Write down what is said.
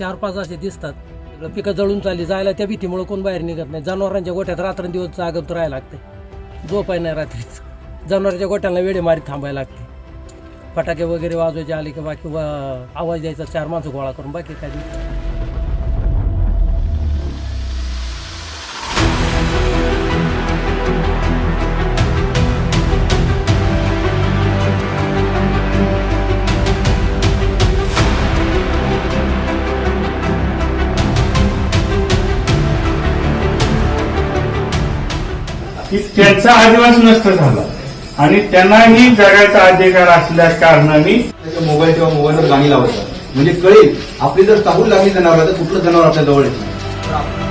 4-5 असे दिसतात. पिकं जळून चालली जायला त्या भीतीमुळे कोण बाहेर निघत नाही. जनावरांच्या गोठ्यात रात्रंदिवस जागत राहायला लागते. झोप आहे नाही रात्रीच. जनावरांच्या गोठ्याला वेळेमारी थांबायला लागते. फटाके वगैरे वाजवायचे आले की बाकी आवाज द्यायचा 4 माणसं गोळा करून, बाकी काय नाही. की त्यांचा आदिवास नष्ट झाला आणि त्यांनाही जगायचा अधिकार असल्या कारणाने मोबाईल किंवा मोबाईलवर गाणी लावतात, म्हणजे कळेल आपली जर चाहूल लागली जनावराला तर कुठलं जनावर आपल्या जवळ येत नाही.